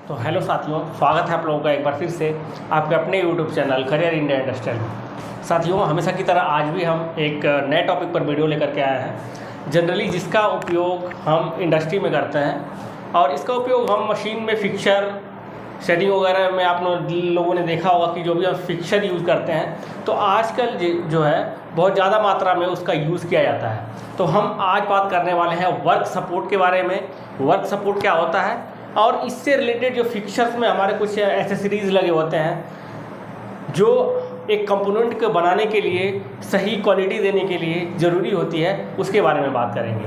तो हेलो साथियों, स्वागत है आप लोगों का एक बार फिर से आपके अपने YouTube channel career India industrial में। साथियों, हमेशा की तरह आज भी हम एक नए टॉपिक पर वीडियो लेकर के आए हैं, जनरली जिसका उपयोग हम इंडस्ट्री में करते हैं और इसका उपयोग हम मशीन में फिक्सर सेटिंग वगैरह में आप लोगों ने देखा होगा कि जो भी हम फिक्सर यूज़ करते हैं तो आजकल जो है बहुत ज़्यादा मात्रा में उसका यूज़ किया जाता है। तो हम आज बात करने वाले हैं वर्क सपोर्ट के बारे में। वर्क सपोर्ट क्या होता है और इससे रिलेटेड जो फिक्सर्स में हमारे कुछ एसेसरीज़ लगे होते हैं जो एक कंपोनेंट को बनाने के लिए सही क्वालिटी देने के लिए ज़रूरी होती है, उसके बारे में बात करेंगे।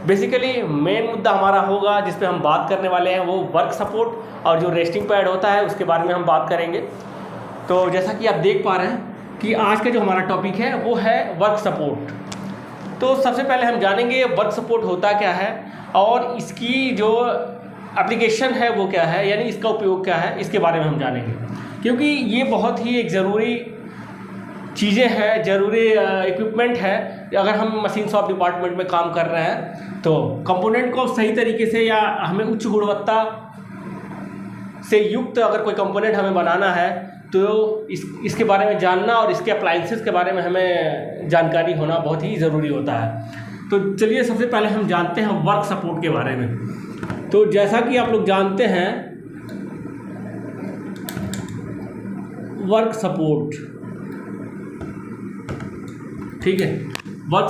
बेसिकली मेन मुद्दा हमारा होगा जिस पे हम बात करने वाले हैं वो वर्क सपोर्ट और जो रेस्टिंग पैड होता है उसके बारे में हम बात करेंगे। तो जैसा कि आप देख पा रहे हैं कि आज का जो हमारा टॉपिक है वो है वर्क सपोर्ट। तो सबसे पहले हम जानेंगे वर्क सपोर्ट होता क्या है और इसकी जो एप्लीकेशन है वो क्या है, यानी इसका उपयोग क्या है, इसके बारे में हम जानेंगे। क्योंकि ये बहुत ही एक ज़रूरी चीज़ें हैं, ज़रूरी इक्विपमेंट है। अगर हम मशीन शॉप डिपार्टमेंट में काम कर रहे हैं तो कंपोनेंट को सही तरीके से या हमें उच्च गुणवत्ता से युक्त अगर कोई कंपोनेंट हमें बनाना है तो इसके बारे में जानना और इसके अप्लायंसेस के बारे में हमें जानकारी होना बहुत ही ज़रूरी होता है। तो चलिए सबसे पहले हम जानते हैं वर्क सपोर्ट के बारे में। तो जैसा कि आप लोग जानते हैं वर्क सपोर्ट, ठीक है, वर्क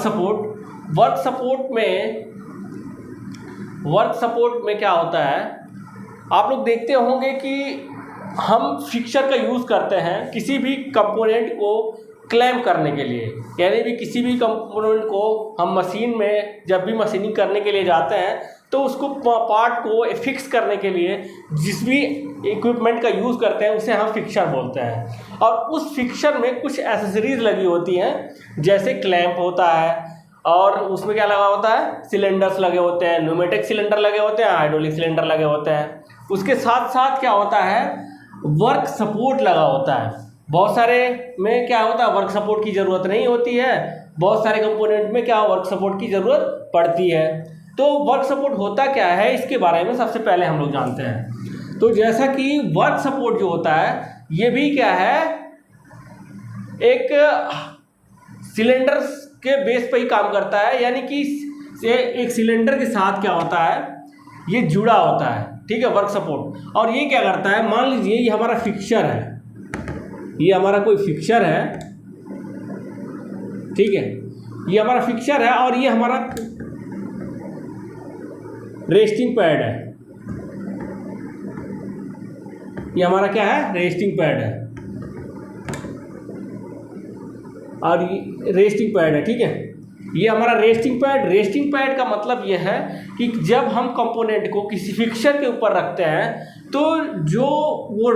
सपोर्ट में क्या होता है, आप लोग देखते होंगे कि हम फिक्सर का यूज़ करते हैं किसी भी कंपोनेंट को क्लैम्प करने के लिए, यानी भी किसी भी कंपोनेंट को हम मशीन में जब भी मशीनिंग करने के लिए जाते हैं तो उसको पार्ट को फिक्स करने के लिए जिस भी इक्विपमेंट का यूज़ करते हैं उसे हम फिक्सर बोलते हैं। और उस फिक्सर में कुछ एसेसरीज लगी होती हैं, जैसे क्लैंप होता है और उसमें क्या लगा होता है, सिलेंडर्स लगे होते हैं, न्यूमेटिक सिलेंडर लगे होते हैं, हाइड्रोलिक सिलेंडर लगे होते हैं। उसके साथ साथ क्या होता है, वर्क सपोर्ट लगा होता है। बहुत सारे में क्या होता है, वर्क सपोर्ट की ज़रूरत नहीं होती है, बहुत सारे कंपोनेंट में क्या वर्क सपोर्ट की ज़रूरत पड़ती है। तो वर्क सपोर्ट होता क्या है इसके बारे में सबसे पहले हम लोग जानते हैं। तो जैसा कि वर्क सपोर्ट जो होता है ये भी क्या है, एक सिलेंडर के बेस पे ही काम करता है, यानी कि एक सिलेंडर के साथ क्या होता है, ये जुड़ा होता है, ठीक है, वर्क सपोर्ट। और ये क्या करता है, मान लीजिए ये हमारा फिक्सर है, ये हमारा कोई फिक्सर है, ठीक है, ये हमारा फिक्सर है और ये हमारा रेस्टिंग पैड है। ये हमारा क्या है, रेस्टिंग पैड है और ये रेस्टिंग पैड है, ठीक है। ये हमारा रेस्टिंग पैड का मतलब ये है कि जब हम कंपोनेंट को किसी फिक्सर के ऊपर रखते हैं तो जो वो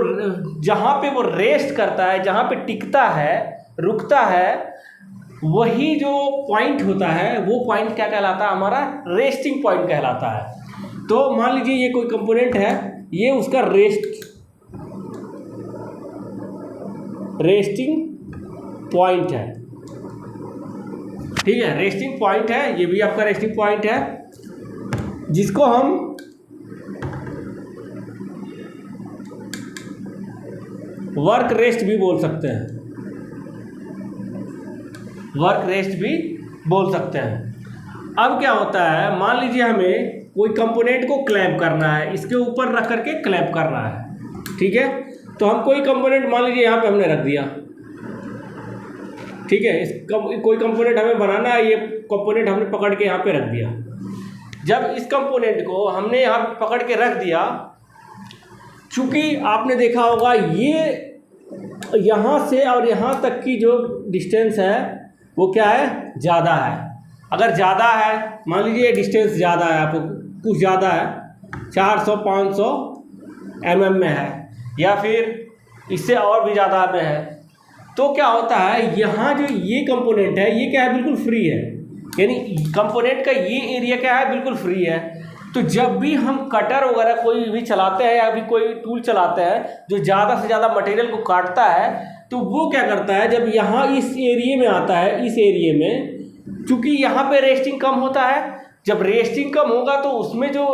जहाँ पे वो रेस्ट करता है, जहाँ पे टिकता है, रुकता है, वही जो पॉइंट होता है वो पॉइंट क्या कहलाता है, हमारा रेस्टिंग पॉइंट कहलाता है। तो मान लीजिए ये कोई कंपोनेंट है, ये उसका रेस्टिंग पॉइंट है, ठीक है, रेस्टिंग पॉइंट है, ये भी आपका रेस्टिंग पॉइंट है, जिसको हम वर्क रेस्ट भी बोल सकते हैं, वर्क रेस्ट भी बोल सकते हैं। अब क्या होता है, मान लीजिए हमें कोई कंपोनेंट को क्लैंप करना है, इसके ऊपर रख करके क्लैंप करना है, ठीक है। तो हम कोई कंपोनेंट मान लीजिए यहाँ पे हमने रख दिया, ठीक है, कोई कंपोनेंट हमें बनाना है, ये कंपोनेंट हमने पकड़ के यहाँ पे रख दिया। जब इस कंपोनेंट को हमने यहाँ पकड़ के रख दिया, चूँकि आपने देखा होगा ये यहाँ से और यहाँ तक की जो डिस्टेंस है वो क्या है, ज़्यादा है। अगर ज़्यादा है, मान लीजिए ये डिस्टेंस ज़्यादा है, आपको कुछ ज़्यादा है, 400-500 mm में है या फिर इससे और भी ज़्यादा में है, तो क्या होता है, यहाँ जो ये कंपोनेंट है ये क्या है, बिल्कुल फ्री है, यानी कंपोनेंट का ये एरिया क्या है, बिल्कुल फ्री है। तो जब भी हम कटर वगैरह कोई भी चलाते हैं या भी कोई टूल चलाते हैं जो ज़्यादा से ज़्यादा मटेरियल को काटता है, तो वो क्या करता है, जब यहाँ इस एरिए में आता है, इस एरिए में चूँकि यहाँ पे रेस्टिंग कम होता है, जब रेस्टिंग कम होगा तो उसमें जो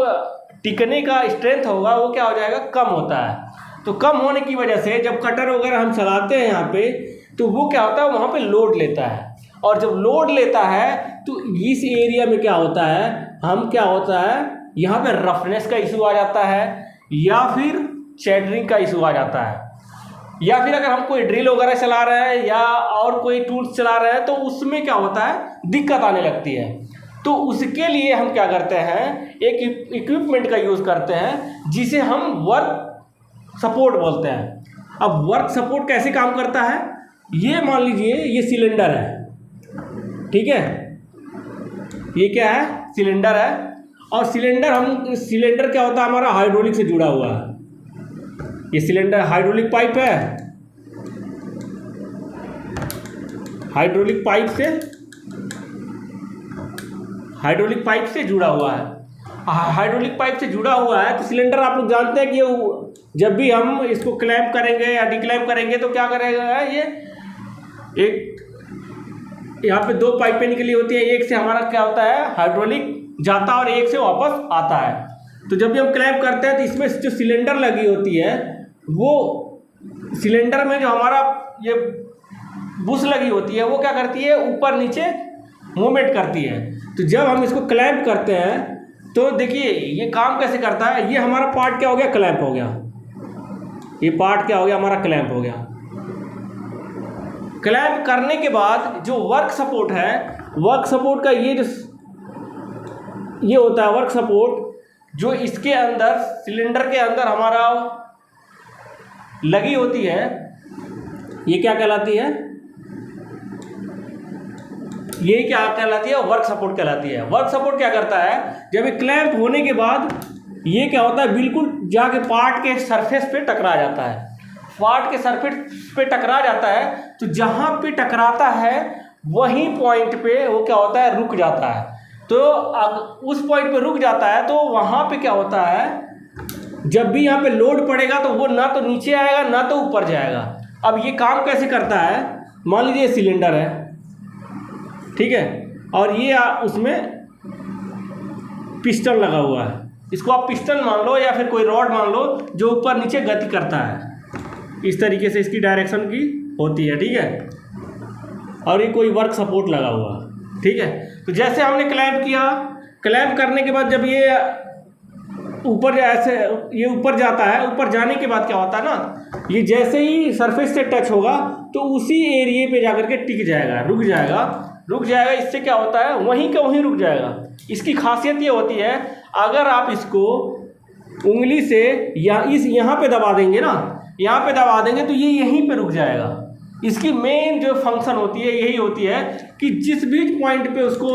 टिकने का स्ट्रेंथ होगा वो क्या हो जाएगा, कम होता है। तो कम होने की वजह से जब कटर वगैरह हम चलाते हैं यहाँ पे, तो वो क्या होता है, वहाँ पे लोड लेता है, और जब लोड लेता है तो इस एरिया में क्या होता है, क्या होता है यहाँ पे रफनेस का इशू आ जाता है, या फिर चैटरिंग का इशू आ जाता है, या फिर अगर हम कोई ड्रिल वगैरह चला रहे हैं या और कोई टूल्स चला रहे हैं तो उसमें क्या होता है, दिक्कत आने लगती है। तो उसके लिए हम क्या करते हैं, एक इक्विपमेंट का यूज़ करते हैं जिसे हम वर्क सपोर्ट बोलते हैं। अब वर्क सपोर्ट कैसे काम करता है, ये मान लीजिए ये सिलेंडर है, ठीक है, ये क्या है, सिलेंडर है, और सिलेंडर क्या होता है, हमारा हाइड्रोलिक से जुड़ा हुआ है। ये सिलेंडर हाइड्रोलिक पाइप है, हाइड्रोलिक पाइप से जुड़ा हुआ है। हाइड्रोलिक पाइप से जुड़ा हुआ है तो सिलेंडर आप लोग जानते हैं कि जब भी हम इसको क्लैंप करेंगे या डिक्लैंप करेंगे तो क्या करेगा, ये एक यहाँ पे दो पाइपें निकली होती है, एक से हमारा क्या होता है, हाइड्रोलिक जाता है और एक से वापस आता है। तो जब भी हम क्लैंप करते हैं तो इसमें जो सिलेंडर लगी होती है, वो सिलेंडर में जो हमारा ये बुश लगी होती है वो क्या करती है, ऊपर नीचे मूवमेंट करती है। तो जब हम इसको क्लैंप करते हैं तो देखिए ये काम कैसे करता है, ये हमारा पार्ट क्या हो गया, क्लैंप हो गया, ये पार्ट क्या हो गया, हमारा क्लैंप हो गया। क्लैंप करने के बाद जो वर्क सपोर्ट है, वर्क सपोर्ट का ये होता है वर्क सपोर्ट, जो इसके अंदर सिलेंडर के अंदर हमारा लगी होती है, ये क्या कहलाती है, ये क्या कहलाती है, वर्क सपोर्ट कहलाती है। वर्क सपोर्ट क्या करता है, जब ये क्लैंप होने के बाद ये क्या होता है, बिल्कुल जाके पार्ट के सरफेस पे टकरा जाता है, पार्ट के सरफेस पे टकरा जाता है। तो जहाँ पे टकराता है वहीं पॉइंट पे वो क्या होता है, रुक जाता है। तो अब उस पॉइंट पे रुक जाता है तो वहाँ पे क्या होता है, जब भी यहाँ पे लोड पड़ेगा तो वो ना तो नीचे आएगा ना तो ऊपर जाएगा। अब ये काम कैसे करता है, मान लीजिए सिलेंडर है, ठीक है, और ये उसमें पिस्टन लगा हुआ है, इसको आप पिस्टन मान लो या फिर कोई रॉड मान लो जो ऊपर नीचे गति करता है, इस तरीके से इसकी डायरेक्शन की होती है, ठीक है, और ये कोई वर्क सपोर्ट लगा हुआ है, ठीक है। तो जैसे हमने क्लैंप किया, क्लैंप करने के बाद जब ये ऊपर ऐसे ये ऊपर जाता है, ऊपर जाने के बाद क्या होता है ना, ये जैसे ही सरफेस से टच होगा तो उसी एरिए पे जाकर के टिक जाएगा, रुक जाएगा। इससे क्या होता है, वहीं का वहीं रुक जाएगा। इसकी खासियत ये होती है, अगर आप इसको उंगली से यहाँ पे दबा देंगे ना, यहाँ पे दबा देंगे तो ये यहीं पे रुक जाएगा। इसकी मेन जो फंक्शन होती है यही होती है कि जिस भी पॉइंट पे उसको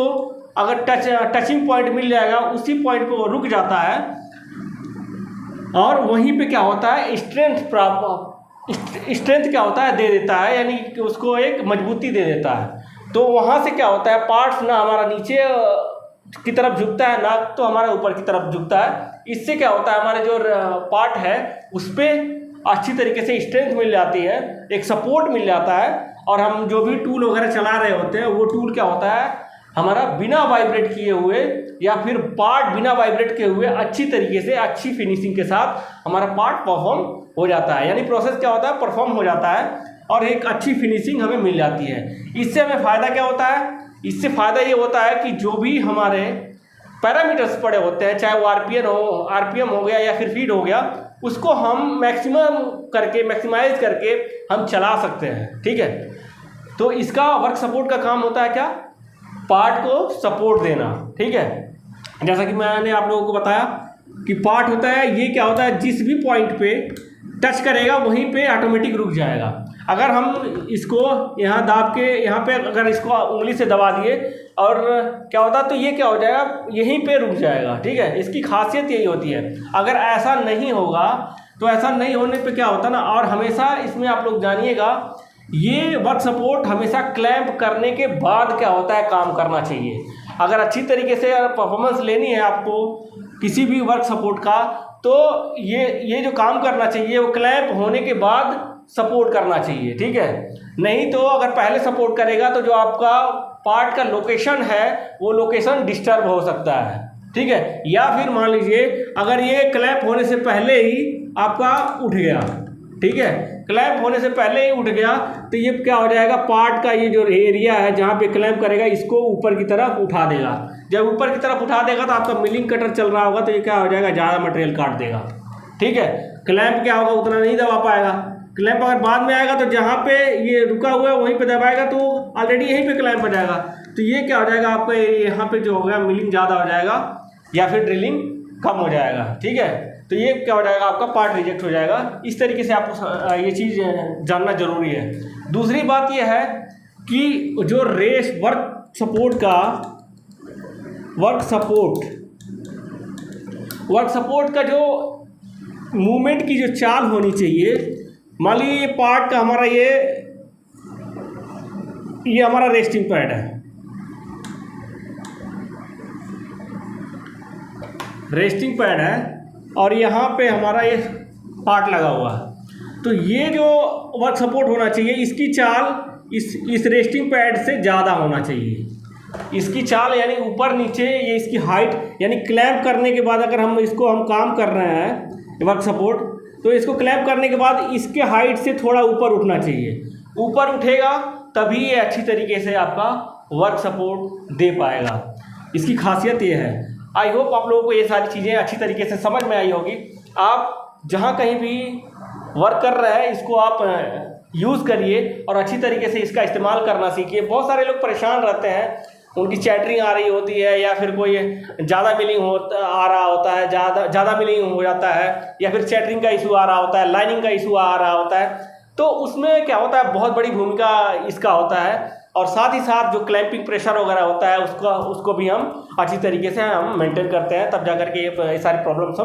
अगर टचिंग पॉइंट मिल जाएगा उसी पॉइंट पे वो रुक जाता है, और वहीं पे क्या होता है, स्ट्रेंथ क्या होता है, दे देता है, यानी कि उसको एक मजबूती दे देता है। तो वहाँ से क्या होता है, पार्ट्स ना हमारा नीचे की तरफ झुकता है ना तो हमारा ऊपर की तरफ झुकता है। इससे क्या होता है, हमारे जो पार्ट है उस पर अच्छी तरीके से स्ट्रेंथ मिल जाती है, एक सपोर्ट मिल जाता है, और हम जो भी टूल वगैरह चला रहे होते हैं वो टूल क्या होता है, हमारा बिना वाइब्रेट किए हुए या फिर पार्ट बिना वाइब्रेट किए हुए अच्छी तरीके से अच्छी फिनिशिंग के साथ हमारा पार्ट परफॉर्म हो जाता है। यानी प्रोसेस क्या होता है, परफॉर्म हो जाता है और एक अच्छी फिनिशिंग हमें मिल जाती है। इससे हमें फ़ायदा क्या होता है, इससे फ़ायदा ये होता है कि जो भी हमारे पैरामीटर्स पड़े होते हैं, चाहे वो आरपीएम हो गया या फिर फीड हो गया, उसको हम मैक्सिमाइज करके हम चला सकते हैं, ठीक है। तो इसका वर्क सपोर्ट का काम होता है क्या, पार्ट को सपोर्ट देना, ठीक है। जैसा कि मैंने आप लोगों को बताया कि पार्ट होता है, ये क्या होता है, जिस भी पॉइंट पे टच करेगा वहीं पे ऑटोमेटिक रुक जाएगा। अगर हम इसको यहाँ दाब के यहाँ पे अगर इसको उंगली से दबा दिए और क्या होता है, तो ये क्या हो जाएगा, यहीं पे रुक जाएगा, ठीक है। इसकी खासियत यही होती है। अगर ऐसा नहीं होगा तो ऐसा नहीं होने पे क्या होता है ना, और हमेशा इसमें आप लोग जानिएगा, ये वर्क सपोर्ट हमेशा क्लैंप करने के बाद क्या होता है, काम करना चाहिए। अगर अच्छी तरीके से परफॉर्मेंस लेनी है आपको किसी भी वर्क सपोर्ट का, तो ये जो काम करना चाहिए वो क्लैंप होने के बाद सपोर्ट करना चाहिए, ठीक है। नहीं तो अगर पहले सपोर्ट करेगा तो जो आपका पार्ट का लोकेशन है वो लोकेशन डिस्टर्ब हो सकता है, ठीक है। या फिर मान लीजिए अगर ये क्लैंप होने से पहले ही आपका उठ गया, ठीक है, क्लैंप होने से पहले ही उठ गया, तो ये क्या हो जाएगा, पार्ट का ये जो एरिया है जहाँ पे क्लैंप करेगा इसको ऊपर की तरफ उठा देगा। जब ऊपर की तरफ उठा देगा तो आपका मिलिंग कटर चल रहा होगा तो ये क्या हो जाएगा, ज़्यादा मटेरियल काट देगा, ठीक है। क्लैंप क्या होगा, उतना नहीं दबा पाएगा। क्लैंप अगर बाद में आएगा तो जहाँ पे ये रुका हुआ है वहीं पे दबाएगा तो ऑलरेडी यहीं पे क्लैंप हो जाएगा, तो ये क्या हो जाएगा आपका, यहाँ पे जो हो गया मिलिंग ज़्यादा हो जाएगा या फिर ड्रिलिंग कम हो जाएगा, ठीक है। तो ये क्या हो जाएगा, आपका पार्ट रिजेक्ट हो जाएगा। इस तरीके से आपको ये चीज़ जानना जरूरी है। दूसरी बात ये है कि जो रेस वर्क सपोर्ट का जो मूवमेंट की जो चाल होनी चाहिए, मान लीजिए ये पार्ट का हमारा ये हमारा रेस्टिंग पैड है, रेस्टिंग पैड है और यहाँ पे हमारा ये पार्ट लगा हुआ है, तो ये जो वर्क सपोर्ट होना चाहिए इसकी चाल इस रेस्टिंग पैड से ज़्यादा होना चाहिए। इसकी चाल यानी ऊपर नीचे, ये इसकी हाइट, यानी क्लैंप करने के बाद अगर हम काम कर रहे हैं वर्क सपोर्ट, तो इसको क्लैंप करने के बाद इसके हाइट से थोड़ा ऊपर उठना चाहिए। ऊपर उठेगा तभी ये अच्छी तरीके से आपका वर्क सपोर्ट दे पाएगा। इसकी खासियत ये है। आई होप आप लोगों को ये सारी चीज़ें अच्छी तरीके से समझ में आई होगी। आप जहाँ कहीं भी वर्क कर रहे हैं इसको आप यूज़ करिए और अच्छी तरीके से इसका इस्तेमाल करना सीखिए। बहुत सारे लोग परेशान रहते हैं, उनकी चैटरिंग आ रही होती है या फिर कोई ज़्यादा मिलिंग आ रहा होता है, ज़्यादा मिलिंग हो जाता है, या फिर चैटरिंग का इशू आ रहा होता है, लाइनिंग का इशू आ रहा होता है, तो उसमें क्या होता है, बहुत बड़ी भूमिका इसका होता है। और साथ ही साथ जो क्लैंपिंग प्रेशर वगैरह होता है उसको भी हम अच्छी तरीके से हम मेंटेन करते हैं, तब जाकर के ये सारी प्रॉब्लम्स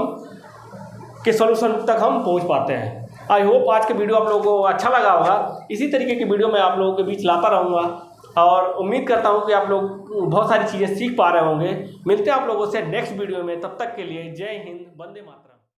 के सॉल्यूशन तक हम पहुंच पाते हैं। आई होप आज के वीडियो आप लोगों को अच्छा लगा होगा। इसी तरीके की वीडियो मैं आप लोगों के बीच लाता रहूँगा और उम्मीद करता हूँ कि आप लोग बहुत सारी चीज़ें सीख पा रहे होंगे। मिलते हैं आप लोगों से नेक्स्ट वीडियो में, तब तक के लिए जय हिंद, वंदे मातरम।